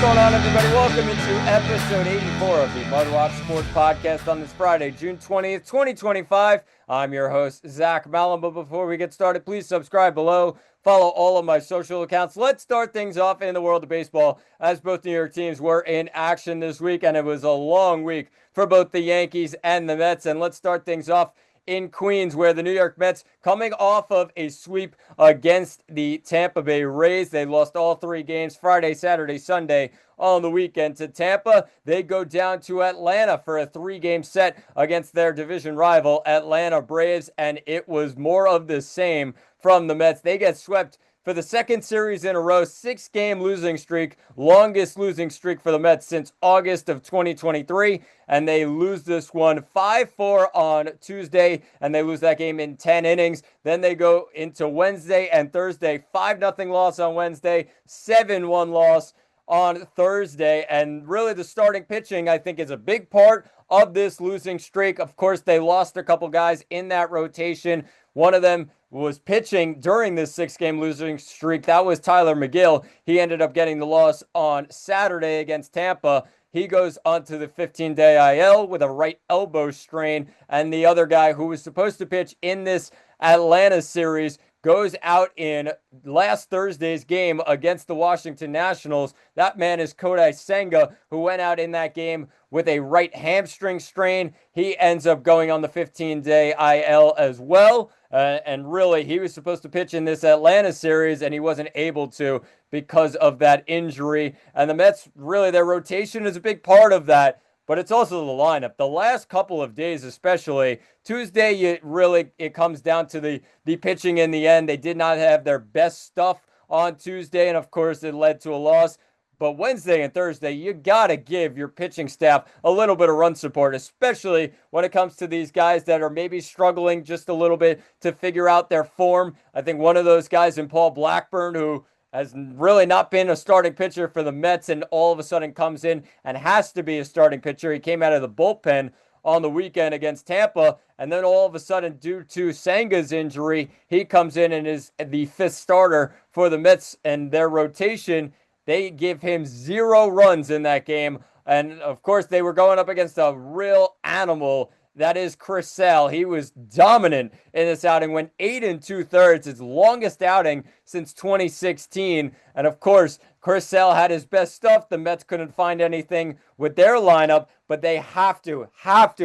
going on, everybody? Welcome into episode 84 of the MudWatch Sports Podcast on this Friday, June 20th, 2025. I'm your host, Zach Malin, but before we get started, please subscribe below. Follow all of my social accounts. Let's start things off in the world of baseball, as both New York teams were in action this week, and it was a long week for both the Yankees and the Mets. And let's start things off in Queens, where the New York Mets, coming off of a sweep against the Tampa Bay Rays, they lost all three games Friday, Saturday, Sunday on the weekend to Tampa. They go down to Atlanta for a three-game set against their division rival, Atlanta Braves, and it was more of the same from the Mets. They get swept for the second series in a row, 6-game losing streak, longest losing streak for the Mets since August of 2023, and they lose this one 5-4 on Tuesday, and they lose that game in 10 innings. Then they go into Wednesday and Thursday, 5-0 loss on Wednesday, 7-1 loss on Thursday, and really the starting pitching, I think, is a big part of this losing streak. Of course, they lost a couple guys in that rotation. One of them was pitching during this 6-game losing streak. That was Tyler McGill. He ended up getting the loss on Saturday against Tampa. He goes onto the 15-day IL with a right elbow strain. And the other guy who was supposed to pitch in this Atlanta series goes out in last Thursday's game against the Washington Nationals. That man is Kodai Senga, who went out in that game with a right hamstring strain. He ends up going on the 15-day IL as well. And really, he was supposed to pitch in this Atlanta series, and he wasn't able to because of that injury. And the Mets, really, their rotation is a big part of that, but it's also the lineup. The last couple of days, especially, Tuesday, it comes down to the pitching in the end. They did not have their best stuff on Tuesday, and of course, it led to a loss. But Wednesday and Thursday, you got to give your pitching staff a little bit of run support, especially when it comes to these guys that are maybe struggling just a little bit to figure out their form. I think one of those guys in Paul Blackburn, who has really not been a starting pitcher for the Mets and all of a sudden comes in and has to be a starting pitcher. He came out of the bullpen on the weekend against Tampa, and then all of a sudden, due to Senga's injury, he comes in and is the fifth starter for the Mets and their rotation. They give him 0 runs in that game. And, of course, they were going up against a real animal. That is Chris Sale. He was dominant in this outing, went 8 2/3, his longest outing since 2016. And, of course, Chris Sale had his best stuff. The Mets couldn't find anything with their lineup, but they have to.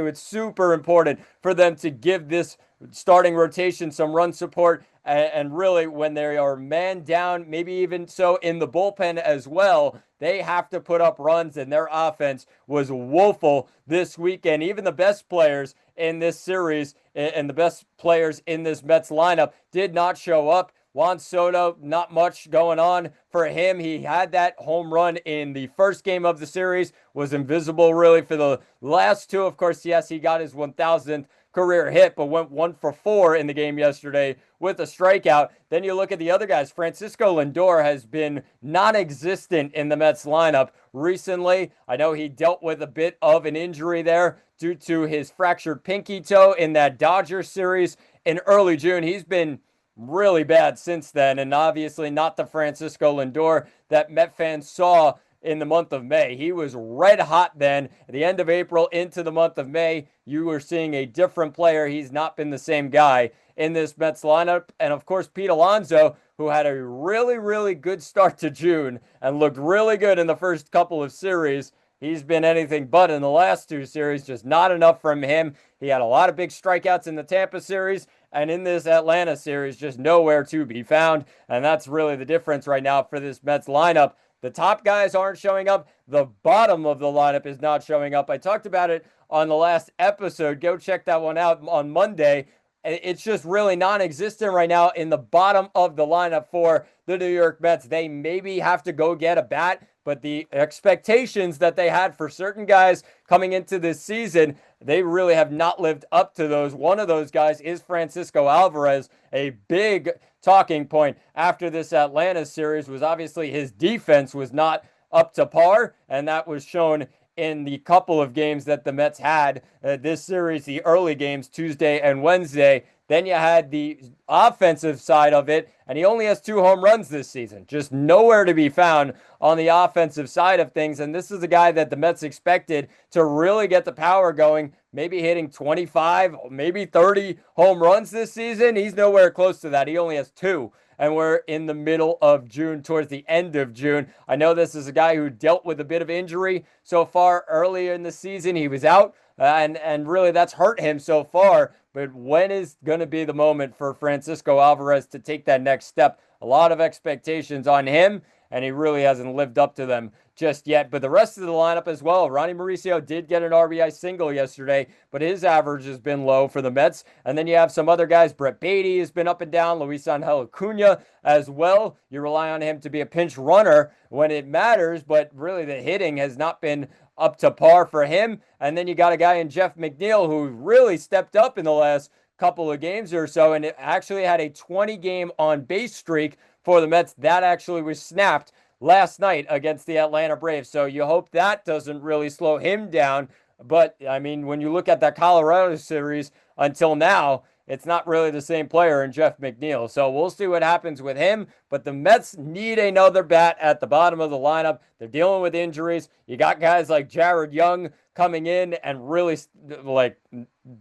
It's super important for them to give this starting rotation some run support. And really, when they are man down, maybe even so in the bullpen as well, they have to put up runs, and their offense was woeful this weekend. Even the best players in this series and the best players in this Mets lineup did not show up. Juan Soto, not much going on for him. He had that home run in the first game of the series, was invisible really for the last two. Of course, yes, he got his 1,000th career hit, but went 1 for 4 in the game yesterday with a strikeout. Then you look at the other guys. Francisco Lindor has been non-existent in the Mets lineup recently. I know he dealt with a bit of an injury there due to his fractured pinky toe in that Dodgers series in early June. He's been really bad since then, and obviously not the Francisco Lindor that Met fans saw in the month of May. He was red hot then. At the end of April into the month of May, you were seeing a different player. He's not been the same guy in this Mets lineup. And of course, Pete Alonso, who had a really, really good start to June and looked really good in the first couple of series. He's been anything but in the last two series, just not enough from him. He had a lot of big strikeouts in the Tampa series, and in this Atlanta series, just nowhere to be found. And that's really the difference right now for this Mets lineup. The top guys aren't showing up. The bottom of the lineup is not showing up. I talked about it on the last episode. Go check that one out on Monday. It's just really non-existent right now in the bottom of the lineup for the New York Mets. They maybe have to go get a bat, but the expectations that they had for certain guys coming into this season, they really have not lived up to those. One of those guys is Francisco Alvarez. A big talking point after this Atlanta series was obviously his defense was not up to par, and that was shown in the couple of games that the Mets had this series, the early games, Tuesday and Wednesday. Then you had the offensive side of it, and he only has 2 home runs this season. Just nowhere to be found on the offensive side of things. And this is a guy that the Mets expected to really get the power going, maybe hitting 25, maybe 30 home runs this season. He's nowhere close to that. He only has 2. And we're in the middle of June, towards the end of June. I know this is a guy who dealt with a bit of injury so far earlier in the season. He was out, and really that's hurt him so far. But when is going to be the moment for Francisco Alvarez to take that next step? A lot of expectations on him, and he really hasn't lived up to them just yet. But the rest of the lineup as well. Ronnie Mauricio did get an RBI single yesterday, but his average has been low for the Mets. And then you have some other guys. Brett Beatty has been up and down. Luis Angel Acuna as well. You rely on him to be a pinch runner when it matters, but really the hitting has not been up to par for him. And then you got a guy in Jeff McNeil who really stepped up in the last couple of games or so, and it actually had a 20-game on-base streak for the Mets. That actually was snapped last night against the Atlanta Braves. So you hope that doesn't really slow him down. But, I mean, when you look at that Colorado series until now, it's not really the same player in Jeff McNeil. So we'll see what happens with him. But the Mets need another bat at the bottom of the lineup. They're dealing with injuries. You got guys like Jared Young coming in and really like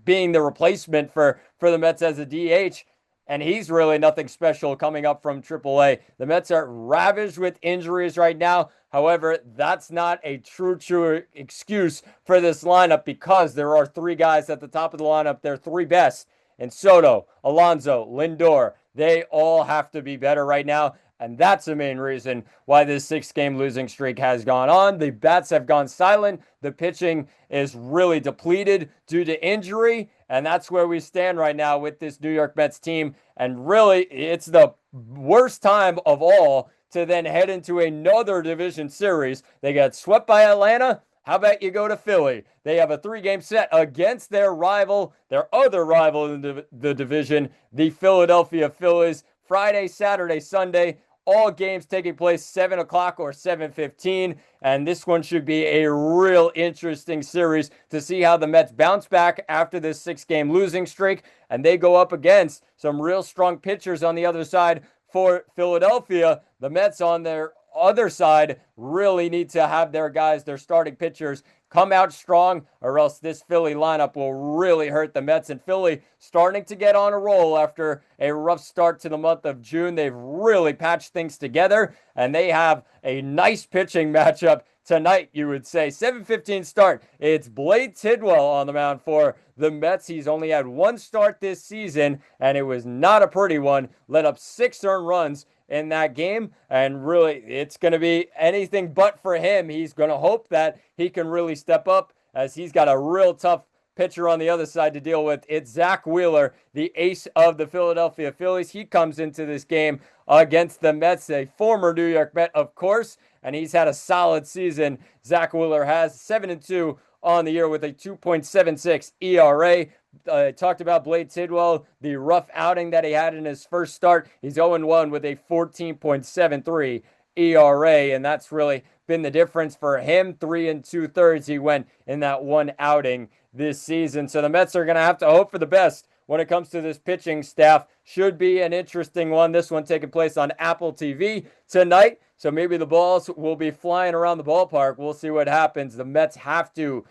being the replacement for the Mets as a DH. And he's really nothing special coming up from AAA. The Mets are ravaged with injuries right now. However, that's not a true excuse for this lineup, because there are 3 guys at the top of the lineup. They're 3 best. And Soto, Alonso, Lindor, they all have to be better right now. And that's the main reason why this 6-game losing streak has gone on. The bats have gone silent. The pitching is really depleted due to injury. And that's where we stand right now with this New York Mets team. And really, it's the worst time of all to then head into another division series. They got swept by Atlanta. How about you go to Philly? They have a 3-game set against their other rival in the division, the Philadelphia Phillies. Friday, Saturday, Sunday, all games taking place 7 o'clock or 7:15. And this one should be a real interesting series to see how the Mets bounce back after this 6-game losing streak. And they go up against some real strong pitchers on the other side for Philadelphia. The Mets on their other side really need to have their guys, their starting pitchers, come out strong, or else this Philly lineup will really hurt the Mets. And Philly starting to get on a roll after a rough start to the month of June. They've really patched things together, and they have a nice pitching matchup tonight, you would say. 7:15 start. It's Blade Tidwell on the mound for the Mets. He's only had 1 start this season, and it was not a pretty one. Let up 6 earned runs in that game, and really it's going to be anything but for him. He's going to hope that he can really step up, as he's got a real tough pitcher on the other side to deal with. It's Zach Wheeler, the ace of the Philadelphia Phillies. He comes into this game against the Mets, a former New York Met, of course, and he's had a solid season. Zach Wheeler has 7-2 on the year with a 2.76 ERA. I talked about Blade Tidwell, the rough outing that he had in his first start. He's 0-1 with a 14.73 ERA, and that's really been the difference for him. 3 2/3 he went in that one outing this season. So the Mets are going to have to hope for the best when it comes to this pitching staff. Should be an interesting one. This one taking place on Apple TV tonight. So maybe the balls will be flying around the ballpark. We'll see what happens. The Mets have to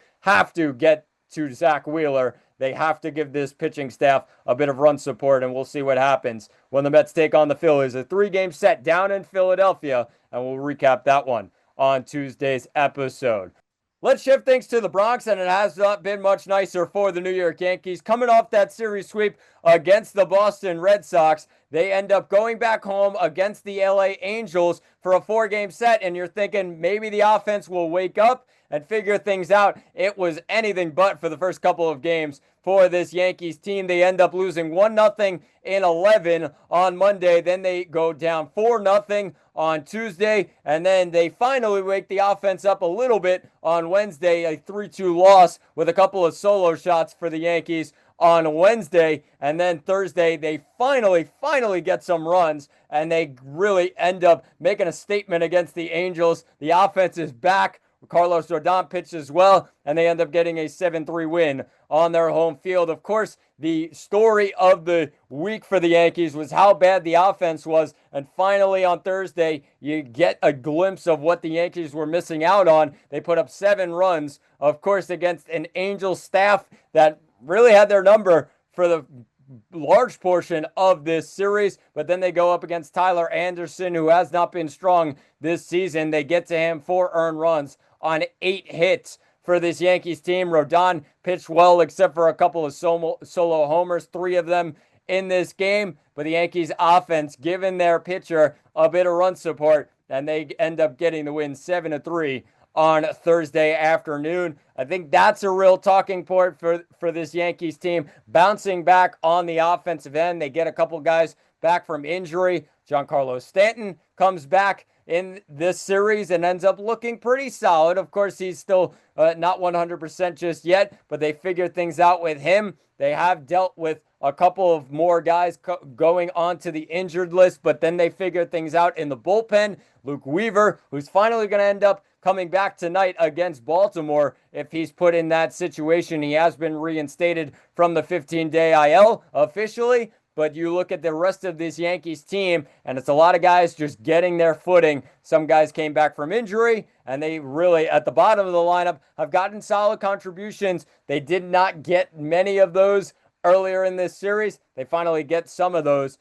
get to Zach Wheeler. They have to give this pitching staff a bit of run support, and we'll see what happens when the Mets take on the Phillies. A 3-game set down in Philadelphia, and we'll recap that one on Tuesday's episode. Let's shift things to the Bronx, and it has not been much nicer for the New York Yankees. Coming off that series sweep against the Boston Red Sox, they end up going back home against the LA Angels for a 4-game set, and you're thinking maybe the offense will wake up and figure things out. It was anything but for the first couple of games for this Yankees team. They end up losing 1-0 in 11 on Monday. Then they go down 4-0 on Tuesday, and then they finally wake the offense up a little bit on Wednesday, a 3-2 loss with a couple of solo shots for the Yankees on Wednesday. And then Thursday, they finally get some runs, and they really end up making a statement against the Angels. The offense is back, Carlos Rodon pitched as well, and they end up getting a 7-3 win on their home field. Of course, the story of the week for the Yankees was how bad the offense was, and finally on Thursday, you get a glimpse of what the Yankees were missing out on. They put up 7 runs, of course, against an Angels staff that really had their number for the large portion of this series, but then they go up against Tyler Anderson, who has not been strong this season. They get to him 4 earned runs on 8 hits for this Yankees team. Rodon pitched well except for a couple of solo homers, 3 of them in this game, but the Yankees offense giving their pitcher a bit of run support, and they end up getting the win 7-3 on Thursday afternoon. I think that's a real talking point for this Yankees team. Bouncing back on the offensive end, they get a couple guys back from injury. Giancarlo Stanton comes back in this series and ends up looking pretty solid. Of course, he's still not 100% just yet, but they figured things out with him. They have dealt with a couple of more guys going onto the injured list, but then they figured things out in the bullpen. Luke Weaver, who's finally going to end up coming back tonight against Baltimore if he's put in that situation. He has been reinstated from the 15-day IL officially, but you look at the rest of this Yankees team, and it's a lot of guys just getting their footing. Some guys came back from injury, and they really, at the bottom of the lineup, have gotten solid contributions. They did not get many of those earlier in this series. They finally get some of those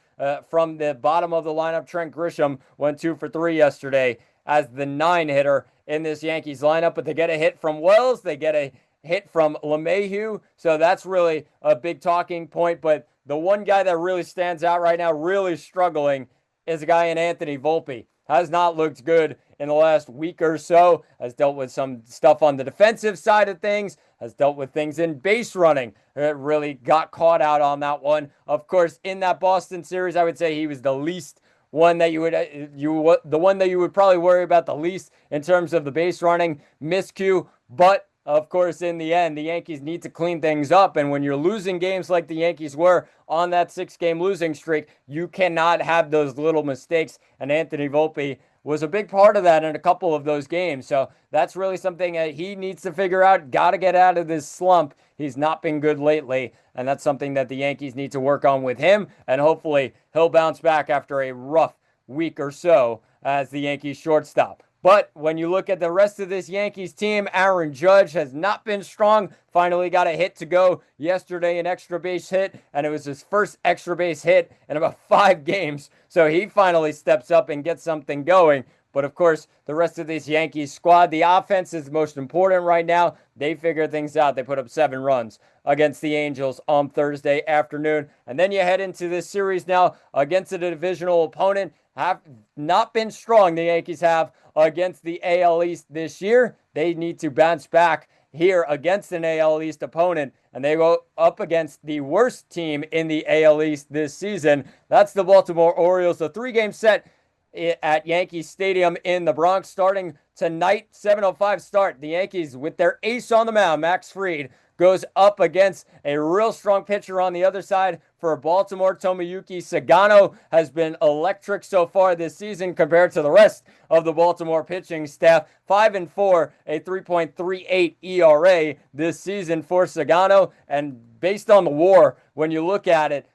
from the bottom of the lineup. Trent Grisham went 2 for 3 yesterday as the 9-hitter in this Yankees lineup, but they get a hit from Wells. They get a hit from LeMahieu, so that's really a big talking point. But the one guy that really stands out right now, really struggling, is a guy in Anthony Volpe. Has not looked good in the last week or so, has dealt with some stuff on the defensive side of things, has dealt with things in base running. It really got caught out on that one. Of course, in that Boston series, I would say he was the least one that the one that you would probably worry about the least in terms of the base running miscue. But of course, in the end, the Yankees need to clean things up. And when you're losing games like the Yankees were on that 6-game losing streak, you cannot have those little mistakes. And Anthony Volpe was a big part of that in a couple of those games. So that's really something that he needs to figure out. Got to get out of this slump. He's not been good lately, and that's something that the Yankees need to work on with him, and hopefully he'll bounce back after a rough week or so as the Yankees shortstop. But when you look at the rest of this Yankees team, Aaron Judge has not been strong. Finally got a hit to go yesterday, an extra base hit, and it was his first extra base hit in about 5 games. So he finally steps up and gets something going. But of course, the rest of this Yankees squad, the offense is most important right now. They figure things out. They put up 7 runs against the Angels on Thursday afternoon. And then you head into this series now against a divisional opponent. Have not been strong, the Yankees have, against the AL East this year. They need to bounce back here against an AL East opponent, and they go up against the worst team in the AL East this season. That's the Baltimore Orioles. A 3-game set at Yankee Stadium in the Bronx starting tonight, 7:05 start. The Yankees with their ace on the mound, Max Fried, goes up against a real strong pitcher on the other side for Baltimore. Tomoyuki Sagano has been electric so far this season compared to the rest of the Baltimore pitching staff. 5-4, a 3.38 ERA this season for Sagano. And based on the WAR, when you look at it,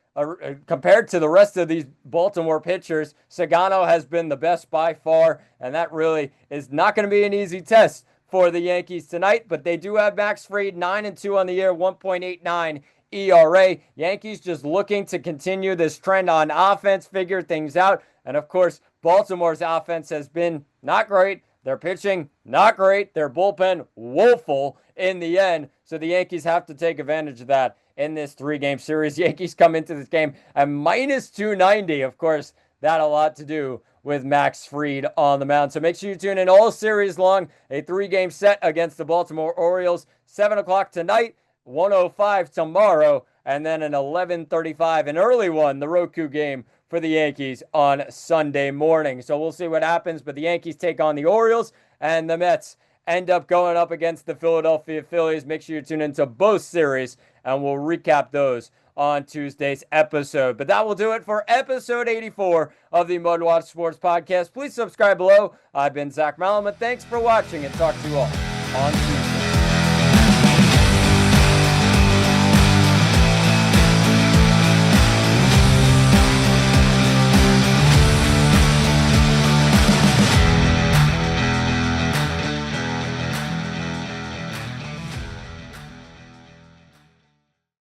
compared to the rest of these Baltimore pitchers, Sagano has been the best by far, and that really is not going to be an easy test for the Yankees tonight. But they do have Max Fried, 9-2 on the year, 1.89 ERA. Yankees just looking to continue this trend on offense, figure things out. And of course, Baltimore's offense has been not great. Their pitching, not great. Their bullpen, woeful in the end. So the Yankees have to take advantage of that in this 3-game series. Yankees come into this game at minus 290. Of course, that a lot to do with Max Fried on the mound. So make sure you tune in all series long. A 3-game set against the Baltimore Orioles. 7 o'clock tonight, 1:05 tomorrow, and then an 11:35, an early one, the Roku game for the Yankees on Sunday morning. So we'll see what happens, but the Yankees take on the Orioles, and the Mets end up going up against the Philadelphia Phillies. Make sure you tune into both series, and we'll recap those on Tuesday's episode. But that will do it for episode 84 of the MudWatch Sports Podcast. Please subscribe below. I've been Zach Malamuth. Thanks for watching, and talk to you all on Tuesday.